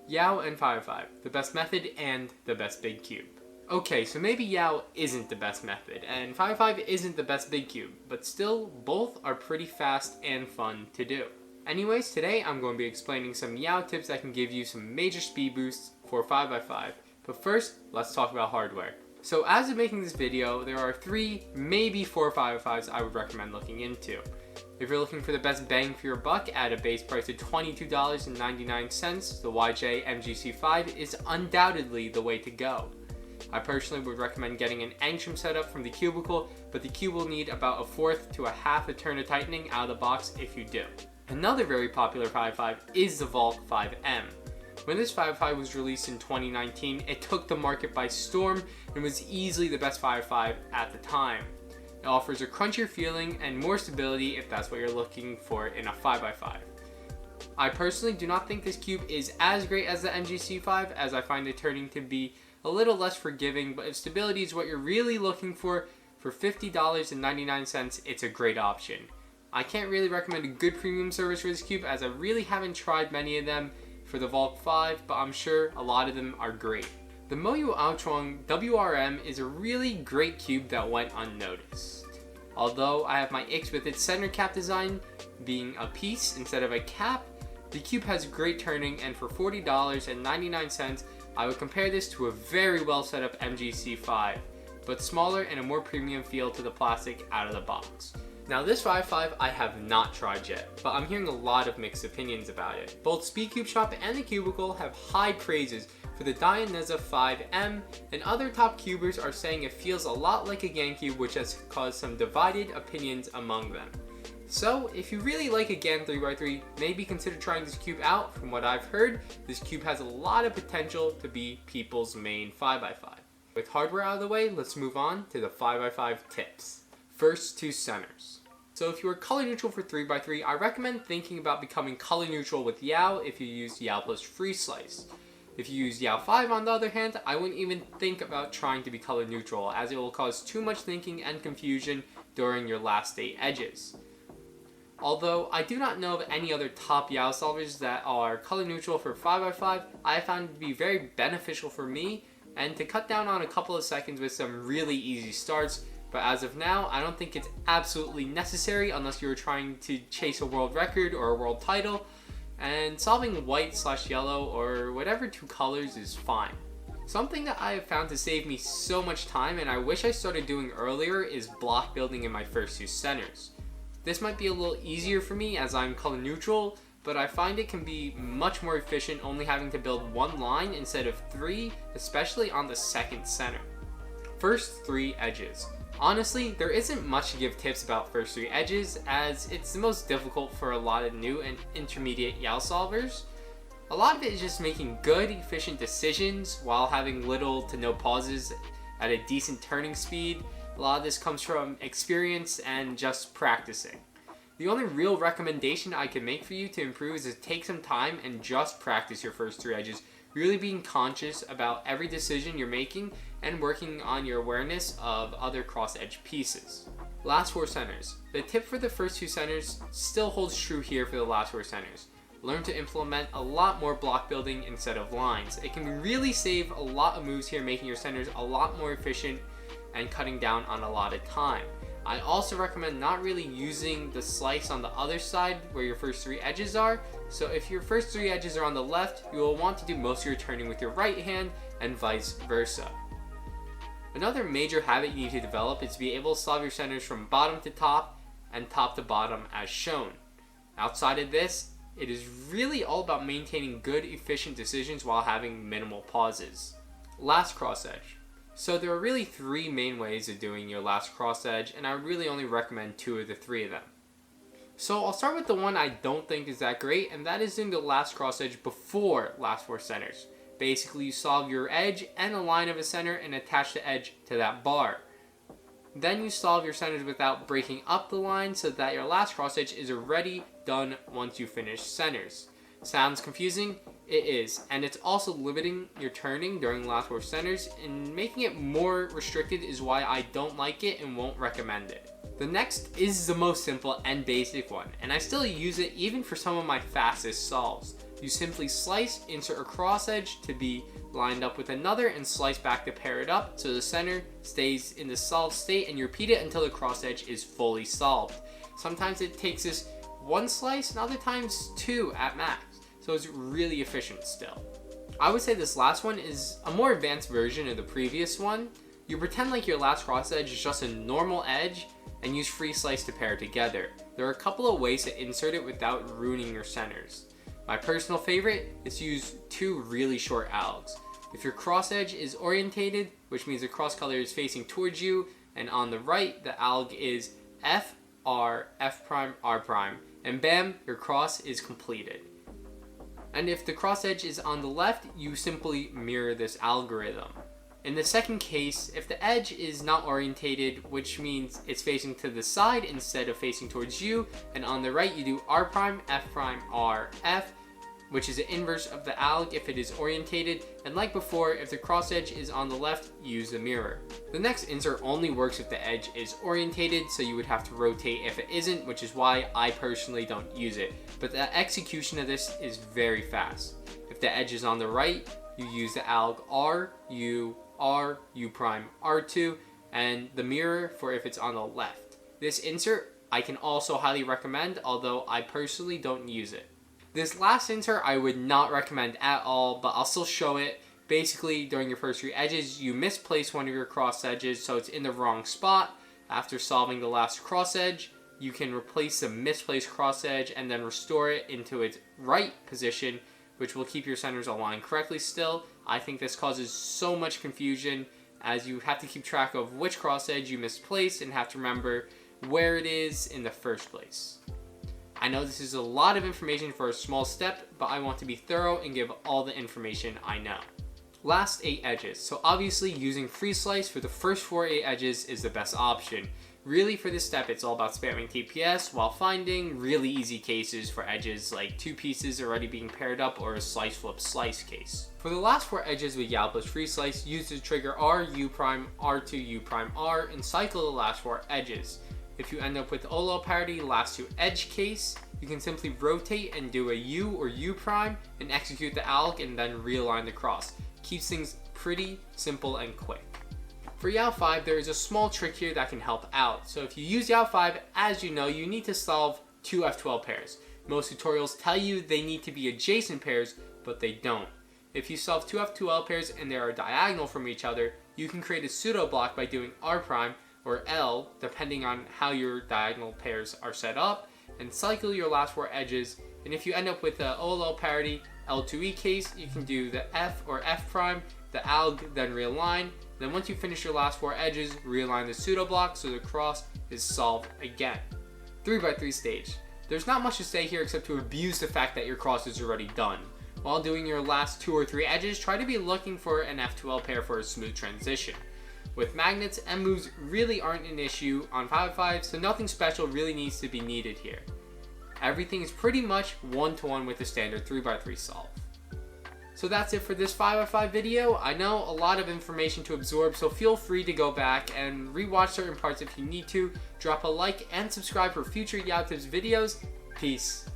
Yao and 555, the best method and the best big cube. Okay, so maybe Yao isn't the best method, and 555 isn't the best big cube, but still, both are pretty fast and fun to do. Anyways, today I'm going to be explaining some Yao tips that can give you some major speed boosts for 5x5. But first, let's talk about hardware. So as of making this video, there are 3, maybe 4 5x5s I would recommend looking into. If you're looking for the best bang for your buck at a base price of $22.99, the YJ MGC5 is undoubtedly the way to go. I personally would recommend getting an Angstrom setup from the Cubicle, but the cube will need about a fourth to a half a turn of tightening out of the box if you do. Another very popular 5.5 is the Valk 5M. When this 5.5 was released in 2019, it took the market by storm and was easily the best 5.5 at the time. It offers a crunchier feeling and more stability if that's what you're looking for in a 5x5. I personally do not think this cube is as great as the MGC5, as I find the turning to be a little less forgiving, but if stability is what you're really looking for $50.99, it's a great option. I can't really recommend a good premium service for this cube, as I really haven't tried many of them for the Valk 5, but I'm sure a lot of them are great. The Moyu Aochuang WRM is a really great cube that went unnoticed. Although I have my icks with its center cap design being a piece instead of a cap, the cube has great turning, and for $40.99, I would compare this to a very well set up MGC5, but smaller and a more premium feel to the plastic out of the box. Now this 5.5 I have not tried yet, but I'm hearing a lot of mixed opinions about it. Both Speedcube Shop and the Cubicle have high praises for the Dayaneza 5M, and other top cubers are saying it feels a lot like a GaNCube, which has caused some divided opinions among them. So if you really like a GaN 3x3, maybe consider trying this cube out. From what I've heard, this cube has a lot of potential to be people's main 5x5. With hardware out of the way, let's move on to the 5x5 tips. First, two centers. So if you are color neutral for 3x3, I recommend thinking about becoming color neutral with Yao if you use Yao plus Free Slice. If you use Yao 5 on the other hand, I wouldn't even think about trying to be color neutral, as it will cause too much thinking and confusion during your last state edges. Although I do not know of any other top Yao solvers that are color neutral for 5x5, I have found it to be very beneficial for me and to cut down on a couple of seconds with some really easy starts. But as of now, I don't think it's absolutely necessary unless you're trying to chase a world record or a world title, and solving white/yellow or whatever two colors is fine. Something that I have found to save me so much time, and I wish I started doing earlier, is block building in my first two centers. This might be a little easier for me as I'm color neutral, but I find it can be much more efficient only having to build one line instead of 3, especially on the second center. First 3 edges. Honestly, there isn't much to give tips about first 3 edges, as it's the most difficult for a lot of new and intermediate Yao solvers. A lot of it is just making good, efficient decisions while having little to no pauses at a decent turning speed. A lot of this comes from experience and just practicing. The only real recommendation I can make for you to improve is to take some time and just practice your first 3 edges, really being conscious about every decision you're making and working on your awareness of other cross edge pieces. Last 4 centers. The tip for the first 2 centers still holds true here for the last 4 centers. Learn to implement a lot more block building instead of lines. It can really save a lot of moves here, making your centers a lot more efficient and cutting down on a lot of time. I also recommend not really using the slice on the other side where your first 3 edges are. So if your first 3 edges are on the left, you will want to do most of your turning with your right hand and vice versa. Another major habit you need to develop is to be able to solve your centers from bottom to top and top to bottom as shown. Outside of this, it is really all about maintaining good, efficient decisions while having minimal pauses. Last cross edge. So there are really 3 main ways of doing your last cross edge, and I really only recommend 2 of the 3 of them. So I'll start with the one I don't think is that great, and that is doing the last cross edge before last 4 centers. Basically, you solve your edge and a line of a center and attach the edge to that bar. Then you solve your centers without breaking up the line so that your last cross edge is already done once you finish centers. Sounds confusing? It is, and it's also limiting your turning during the last 4 centers, and making it more restricted is why I don't like it and won't recommend it. The next is the most simple and basic one, and I still use it even for some of my fastest solves. You simply slice, insert a cross edge to be lined up with another, and slice back to pair it up so the center stays in the solved state, and you repeat it until the cross edge is fully solved. Sometimes it takes us one slice and other times two at max, so it's really efficient still. I would say this last one is a more advanced version of the previous one. You pretend like your last cross edge is just a normal edge and use free slice to pair together. There are a couple of ways to insert it without ruining your centers. My personal favorite is to use two really short algs. If your cross edge is orientated, which means the cross color is facing towards you, and on the right the alg is F, R, F prime, R prime, and bam, your cross is completed. And if the cross edge is on the left, you simply mirror this algorithm. In the second case, if the edge is not orientated, which means it's facing to the side instead of facing towards you, and on the right you do R prime, F prime, R, F, which is the inverse of the alg if it is orientated, and like before, if the cross edge is on the left, use the mirror. The next insert only works if the edge is orientated, so you would have to rotate if it isn't, which is why I personally don't use it. But the execution of this is very fast. If the edge is on the right, you use the alg R, U, R, U prime, R2, and the mirror for if it's on the left. This insert I can also highly recommend, although I personally don't use it. This last insert I would not recommend at all, but I'll still show it. Basically, during your first three edges, you misplace one of your cross edges so it's in the wrong spot. After solving the last cross edge, you can replace the misplaced cross edge and then restore it into its right position, which will keep your centers aligned correctly still. I think this causes so much confusion as you have to keep track of which cross edge you misplaced and have to remember where it is in the first place. I know this is a lot of information for a small step, but I want to be thorough and give all the information I know. Last 8 edges. So obviously using free slice for the first 8 edges is the best option. Really for this step it's all about spamming TPS while finding really easy cases for edges like 2 pieces already being paired up or a slice flip slice case. For the last 4 edges with YAL+ free slice, use the trigger R, U prime, R2, U prime, R and cycle the last 4 edges. If you end up with OLO parity last 2 edge case, you can simply rotate and do a U or U prime and execute the alg and then realign the cross. Keeps things pretty simple and quick. For YAL5, there is a small trick here that can help out. So if you use YAL5, as you know, you need to solve 2 F12 pairs. Most tutorials tell you they need to be adjacent pairs, but they don't. If you solve 2 F2L pairs and they are diagonal from each other, you can create a pseudo block by doing R prime or L, depending on how your diagonal pairs are set up, and cycle your last 4 edges. And if you end up with the OLO parity L2E case, you can do the F or F prime, the alg, then realign. Then once you finish your last 4 edges, realign the pseudo block so the cross is solved again. 3x3 stage. There's not much to say here except to abuse the fact that your cross is already done. While doing your last 2 or 3 edges, try to be looking for an F2L pair for a smooth transition. With magnets, M moves really aren't an issue on 5x5, so nothing special really needs to be needed here. Everything is pretty much one-to-one with the standard 3x3 solve. So that's it for this 5x5 video. I know a lot of information to absorb, so feel free to go back and rewatch certain parts if you need to. Drop a like and subscribe for future YAL Tips videos. Peace.